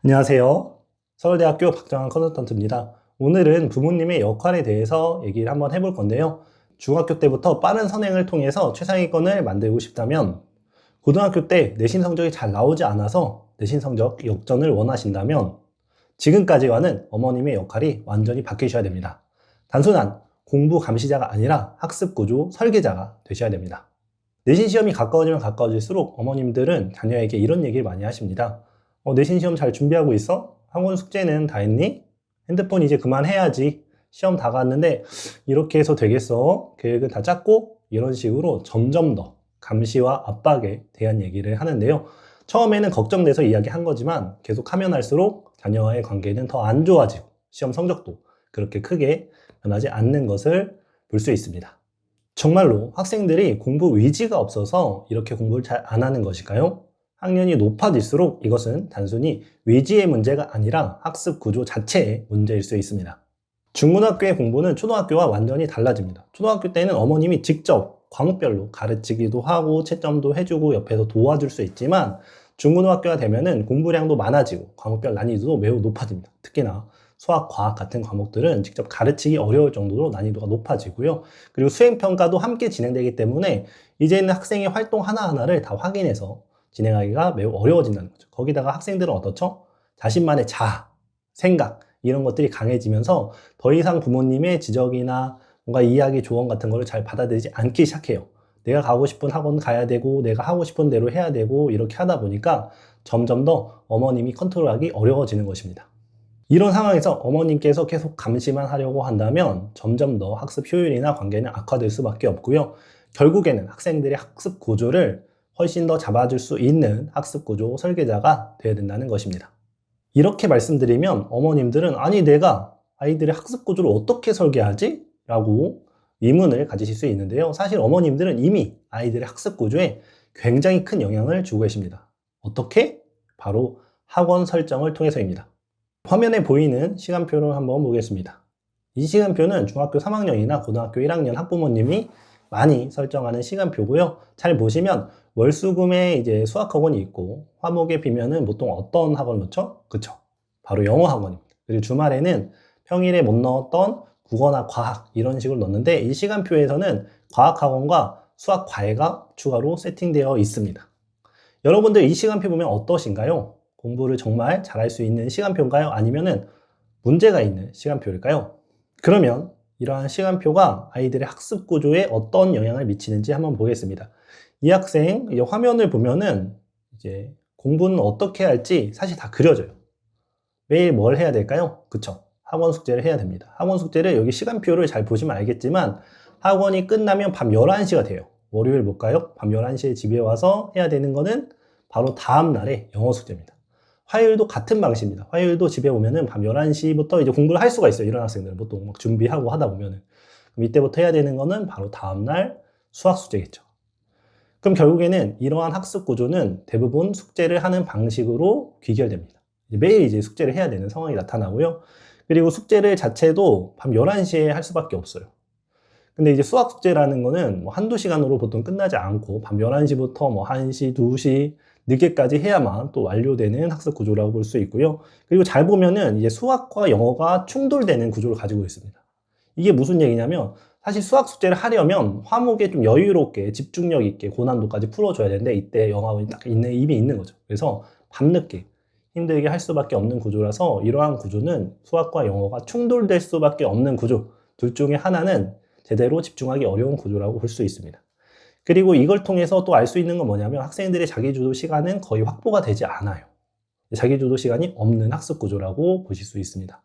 안녕하세요. 서울대학교 박정환 컨설턴트입니다. 오늘은 부모님의 역할에 대해서 얘기를 한번 해볼 건데요. 중학교 때부터 빠른 선행을 통해서 최상위권을 만들고 싶다면, 고등학교 때 내신 성적이 잘 나오지 않아서 내신 성적 역전을 원하신다면, 지금까지와는 어머님의 역할이 완전히 바뀌셔야 됩니다. 단순한 공부 감시자가 아니라 학습 구조 설계자가 되셔야 됩니다. 내신 시험이 가까워지면 가까워질수록 어머님들은 자녀에게 이런 얘기를 많이 하십니다. 내신 시험 잘 준비하고 있어? 학원 숙제는 다 했니? 핸드폰 이제 그만해야지. 시험 다 갔는데 이렇게 해서 되겠어? 계획은 다 짰고? 이런 식으로 점점 더 감시와 압박에 대한 얘기를 하는데요. 처음에는 걱정돼서 이야기한 거지만 계속 하면 할수록 자녀와의 관계는 더 안 좋아지고 시험 성적도 그렇게 크게 변하지 않는 것을 볼 수 있습니다. 정말로 학생들이 공부 의지가 없어서 이렇게 공부를 잘 안 하는 것일까요? 학년이 높아질수록 이것은 단순히 의지의 문제가 아니라 학습 구조 자체의 문제일 수 있습니다. 중고등학교의 공부는 초등학교와 완전히 달라집니다. 초등학교 때는 어머님이 직접 과목별로 가르치기도 하고 채점도 해주고 옆에서 도와줄 수 있지만, 중고등학교가 되면은 공부량도 많아지고 과목별 난이도도 매우 높아집니다. 특히나 수학, 과학 같은 과목들은 직접 가르치기 어려울 정도로 난이도가 높아지고요. 그리고 수행평가도 함께 진행되기 때문에 이제는 학생의 활동 하나하나를 다 확인해서 진행하기가 매우 어려워진다는 거죠. 거기다가 학생들은 어떻죠? 자신만의 자아, 생각 이런 것들이 강해지면서 더 이상 부모님의 지적이나 뭔가 이야기, 조언 같은 거를 잘 받아들이지 않기 시작해요. 내가 가고 싶은 학원 가야 되고 내가 하고 싶은 대로 해야 되고 이렇게 하다 보니까 점점 더 어머님이 컨트롤하기 어려워지는 것입니다. 이런 상황에서 어머님께서 계속 감시만 하려고 한다면 점점 더 학습 효율이나 관계는 악화될 수밖에 없고요. 결국에는 학생들의 학습 구조를 훨씬 더 잡아줄 수 있는 학습 구조 설계자가 되어야 된다는 것입니다. 이렇게 말씀드리면 어머님들은 아니 내가 아이들의 학습 구조를 어떻게 설계하지? 라고 의문을 가지실 수 있는데요. 사실 어머님들은 이미 아이들의 학습 구조에 굉장히 큰 영향을 주고 계십니다. 어떻게? 바로 학원 설정을 통해서입니다. 화면에 보이는 시간표를 한번 보겠습니다. 이 시간표는 중학교 3학년이나 고등학교 1학년 학부모님이 많이 설정하는 시간표고요. 잘 보시면 월수금에 이제 수학학원이 있고 화목에 비면은 보통 어떤 학원을 넣죠? 그쵸? 바로 영어 학원입니다. 그리고 주말에는 평일에 못 넣었던 국어나 과학 이런 식으로 넣는데, 이 시간표에서는 과학학원과 수학 과외가 추가로 세팅되어 있습니다. 여러분들 이 시간표 보면 어떠신가요? 공부를 정말 잘할 수 있는 시간표인가요? 아니면은 문제가 있는 시간표일까요? 그러면 이러한 시간표가 아이들의 학습 구조에 어떤 영향을 미치는지 한번 보겠습니다. 이 학생 이제 화면을 보면은 이제 공부는 어떻게 할지 사실 다 그려져요. 매일 뭘 해야 될까요? 그쵸? 학원 숙제를 해야 됩니다. 학원 숙제를 여기 시간표를 잘 보시면 알겠지만 학원이 끝나면 밤 11시가 돼요. 월요일 볼까요? 밤 11시에 집에 와서 해야 되는 거는 바로 다음 날에 영어 숙제입니다. 화요일도 같은 방식입니다. 화요일도 집에 오면은 밤 11시부터 이제 공부를 할 수가 있어요. 이런 학생들은 보통 막 준비하고 하다 보면은. 그럼 이때부터 해야 되는 거는 바로 다음날 수학 숙제겠죠. 그럼 결국에는 이러한 학습 구조는 대부분 숙제를 하는 방식으로 귀결됩니다. 매일 이제 숙제를 해야 되는 상황이 나타나고요. 그리고 숙제를 자체도 밤 11시에 할 수밖에 없어요. 근데 이제 수학 숙제라는 거는 뭐 한두 시간으로 보통 끝나지 않고 밤 11시부터 뭐 1시, 2시 늦게까지 해야만 또 완료되는 학습 구조라고 볼 수 있고요. 그리고 잘 보면은 이제 수학과 영어가 충돌되는 구조를 가지고 있습니다. 이게 무슨 얘기냐면 사실 수학 숙제를 하려면 화목에 좀 여유롭게 집중력 있게 고난도까지 풀어줘야 되는데 이때 영어가 딱 이미 있는 거죠. 그래서 밤늦게 힘들게 할 수밖에 없는 구조라서 이러한 구조는 수학과 영어가 충돌될 수밖에 없는 구조, 둘 중에 하나는 제대로 집중하기 어려운 구조라고 볼 수 있습니다. 그리고 이걸 통해서 또 알 수 있는 건 뭐냐면 학생들의 자기주도 시간은 거의 확보가 되지 않아요. 자기주도 시간이 없는 학습 구조라고 보실 수 있습니다.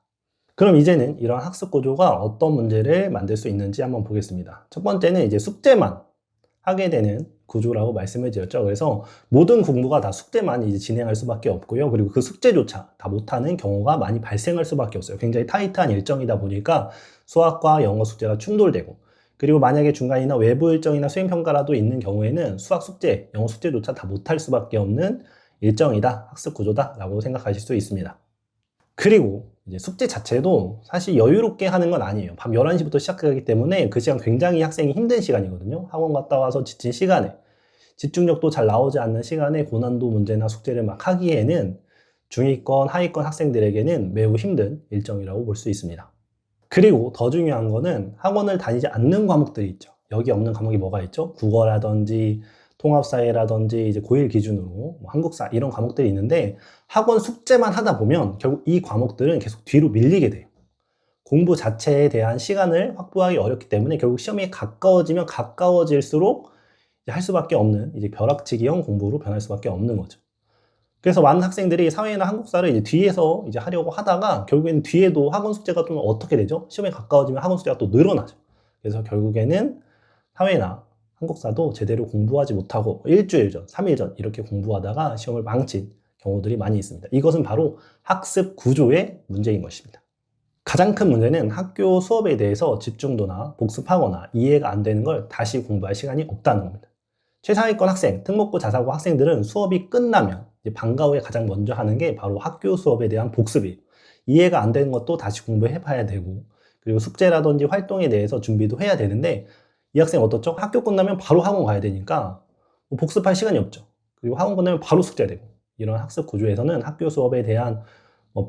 그럼 이제는 이런 학습 구조가 어떤 문제를 만들 수 있는지 한번 보겠습니다. 첫 번째는 이제 숙제만 하게 되는 구조라고 말씀을 드렸죠. 그래서 모든 공부가 다 숙제만 이제 진행할 수밖에 없고요. 그리고 그 숙제조차 다 못하는 경우가 많이 발생할 수밖에 없어요. 굉장히 타이트한 일정이다 보니까 수학과 영어 숙제가 충돌되고, 그리고 만약에 중간이나 외부 일정이나 수행평가라도 있는 경우에는 수학 숙제, 영어 숙제조차 다 못할 수밖에 없는 일정이다, 학습 구조다라고 생각하실 수 있습니다. 그리고 이제 숙제 자체도 사실 여유롭게 하는 건 아니에요. 밤 11시부터 시작하기 때문에 그 시간 굉장히 학생이 힘든 시간이거든요. 학원 갔다 와서 지친 시간에, 집중력도 잘 나오지 않는 시간에 고난도 문제나 숙제를 막 하기에는 중위권, 하위권 학생들에게는 매우 힘든 일정이라고 볼 수 있습니다. 그리고 더 중요한 거는 학원을 다니지 않는 과목들이 있죠. 여기 없는 과목이 뭐가 있죠? 국어라든지 통합사회라든지 이제 고1 기준으로 뭐 한국사 이런 과목들이 있는데 학원 숙제만 하다 보면 결국 이 과목들은 계속 뒤로 밀리게 돼요. 공부 자체에 대한 시간을 확보하기 어렵기 때문에 결국 시험이 가까워지면 가까워질수록 할 수밖에 없는 이제 벼락치기형 공부로 변할 수밖에 없는 거죠. 그래서 많은 학생들이 사회나 한국사를 이제 뒤에서 이제 하려고 하다가 결국에는 뒤에도 학원 숙제가 좀 어떻게 되죠? 시험에 가까워지면 학원 숙제가 또 늘어나죠. 그래서 결국에는 사회나 한국사도 제대로 공부하지 못하고 일주일 전, 3일 전 이렇게 공부하다가 시험을 망친 경우들이 많이 있습니다. 이것은 바로 학습 구조의 문제인 것입니다. 가장 큰 문제는 학교 수업에 대해서 집중도나 복습하거나 이해가 안 되는 걸 다시 공부할 시간이 없다는 겁니다. 최상위권 학생, 특목고 자사고 학생들은 수업이 끝나면 이제 방과 후에 가장 먼저 하는 게 바로 학교 수업에 대한 복습이에요. 이해가 안 되는 것도 다시 공부해 봐야 되고, 그리고 숙제라든지 활동에 대해서 준비도 해야 되는데 이 학생 어떻죠? 학교 끝나면 바로 학원 가야 되니까 복습할 시간이 없죠. 그리고 학원 끝나면 바로 숙제 되고, 이런 학습 구조에서는 학교 수업에 대한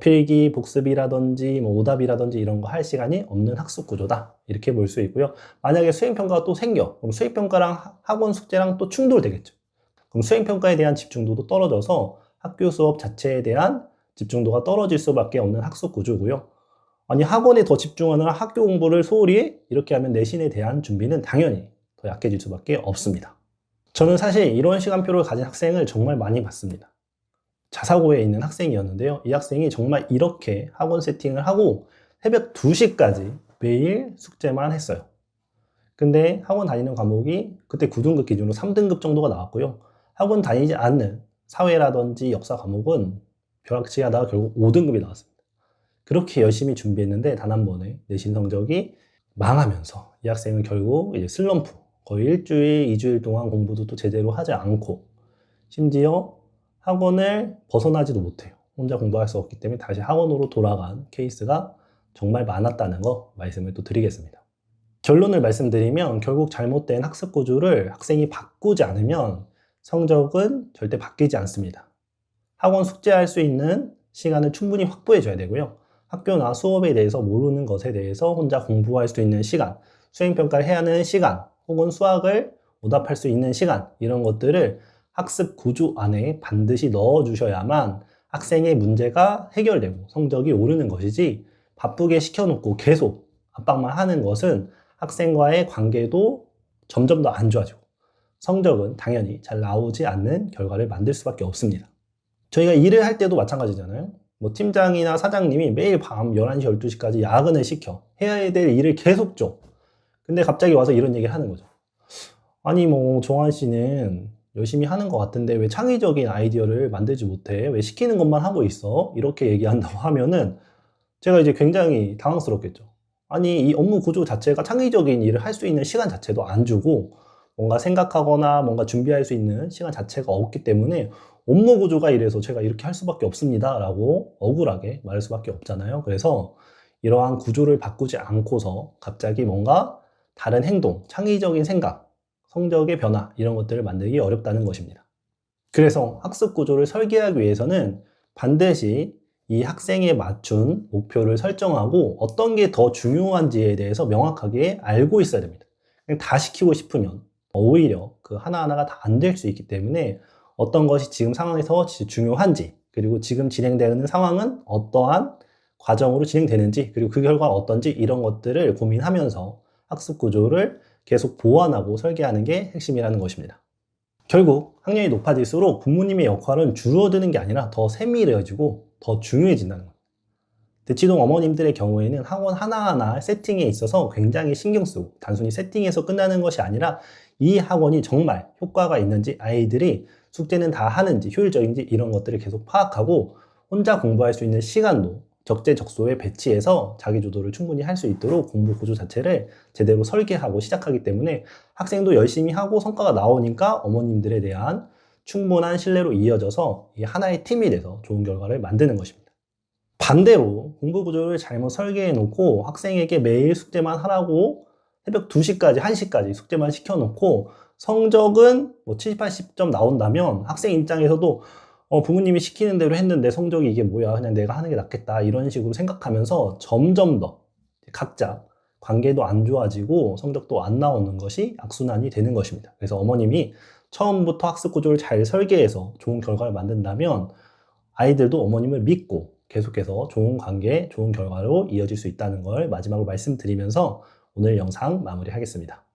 필기, 복습이라든지 오답이라든지 이런 거 할 시간이 없는 학습 구조다, 이렇게 볼 수 있고요. 만약에 수행평가가 또 생겨, 그럼 수행평가랑 학원 숙제랑 또 충돌되겠죠. 그럼 수행평가에 대한 집중도도 떨어져서 학교 수업 자체에 대한 집중도가 떨어질 수밖에 없는 학습 구조고요. 아니, 학원에 더 집중하느라 학교 공부를 소홀히 이렇게 하면 내신에 대한 준비는 당연히 더 약해질 수밖에 없습니다. 저는 사실 이런 시간표를 가진 학생을 정말 많이 봤습니다. 자사고에 있는 학생이었는데요. 이 학생이 정말 이렇게 학원 세팅을 하고 새벽 2시까지 매일 숙제만 했어요. 근데 학원 다니는 과목이 그때 9등급 기준으로 3등급 정도가 나왔고요. 학원 다니지 않는 사회라든지 역사 과목은 벼락치기 하다가 결국 5등급이 나왔습니다. 그렇게 열심히 준비했는데 단 한 번에 내신 성적이 망하면서 이 학생은 결국 이제 슬럼프, 거의 일주일, 2주일 동안 공부도 또 제대로 하지 않고 심지어 학원을 벗어나지도 못해요. 혼자 공부할 수 없기 때문에 다시 학원으로 돌아간 케이스가 정말 많았다는 거 말씀을 또 드리겠습니다. 결론을 말씀드리면 결국 잘못된 학습 구조를 학생이 바꾸지 않으면 성적은 절대 바뀌지 않습니다. 학원 숙제할 수 있는 시간을 충분히 확보해 줘야 되고요. 학교나 수업에 대해서 모르는 것에 대해서 혼자 공부할 수 있는 시간, 수행평가를 해야 하는 시간, 혹은 수학을 오답할 수 있는 시간, 이런 것들을 학습 구조 안에 반드시 넣어주셔야만 학생의 문제가 해결되고 성적이 오르는 것이지, 바쁘게 시켜놓고 계속 압박만 하는 것은 학생과의 관계도 점점 더 안 좋아지고 성적은 당연히 잘 나오지 않는 결과를 만들 수밖에 없습니다. 저희가 일을 할 때도 마찬가지잖아요. 팀장이나 사장님이 매일 밤 11시, 12시까지 야근을 시켜 해야 될 일을 계속 줘. 근데 갑자기 와서 이런 얘기를 하는 거죠. 아니 정한 씨는 열심히 하는 것 같은데 왜 창의적인 아이디어를 만들지 못해? 왜 시키는 것만 하고 있어? 이렇게 얘기한다고 하면은 제가 이제 굉장히 당황스럽겠죠. 아니, 이 업무 구조 자체가 창의적인 일을 할 수 있는 시간 자체도 안 주고 뭔가 생각하거나 뭔가 준비할 수 있는 시간 자체가 없기 때문에 업무 구조가 이래서 제가 이렇게 할 수밖에 없습니다 라고 억울하게 말할 수밖에 없잖아요. 그래서 이러한 구조를 바꾸지 않고서 갑자기 뭔가 다른 행동, 창의적인 생각, 성적의 변화, 이런 것들을 만들기 어렵다는 것입니다. 그래서 학습 구조를 설계하기 위해서는 반드시 이 학생에 맞춘 목표를 설정하고 어떤 게 더 중요한지에 대해서 명확하게 알고 있어야 됩니다. 그냥 다 시키고 싶으면 오히려 그 하나하나가 다 안 될 수 있기 때문에 어떤 것이 지금 상황에서 중요한지, 그리고 지금 진행되는 상황은 어떠한 과정으로 진행되는지, 그리고 그 결과가 어떤지, 이런 것들을 고민하면서 학습 구조를 계속 보완하고 설계하는 게 핵심이라는 것입니다. 결국 학년이 높아질수록 부모님의 역할은 줄어드는 게 아니라 더 세밀해지고 더 중요해진다는 겁니다. 대치동 어머님들의 경우에는 학원 하나하나 세팅에 있어서 굉장히 신경 쓰고 단순히 세팅에서 끝나는 것이 아니라 이 학원이 정말 효과가 있는지, 아이들이 숙제는 다 하는지, 효율적인지, 이런 것들을 계속 파악하고 혼자 공부할 수 있는 시간도 적재적소에 배치해서 자기 주도를 충분히 할 수 있도록 공부 구조 자체를 제대로 설계하고 시작하기 때문에 학생도 열심히 하고 성과가 나오니까 어머님들에 대한 충분한 신뢰로 이어져서 이 하나의 팀이 돼서 좋은 결과를 만드는 것입니다. 반대로 공부 구조를 잘못 설계해 놓고 학생에게 매일 숙제만 하라고 새벽 2시까지, 1시까지 숙제만 시켜놓고 성적은 70, 80점 나온다면 학생 입장에서도 부모님이 시키는 대로 했는데 성적이 이게 뭐야, 그냥 내가 하는 게 낫겠다, 이런 식으로 생각하면서 점점 더 각자 관계도 안 좋아지고 성적도 안 나오는 것이 악순환이 되는 것입니다. 그래서 어머님이 처음부터 학습 구조를 잘 설계해서 좋은 결과를 만든다면 아이들도 어머님을 믿고 계속해서 좋은 관계, 좋은 결과로 이어질 수 있다는 걸 마지막으로 말씀드리면서 오늘 영상 마무리하겠습니다.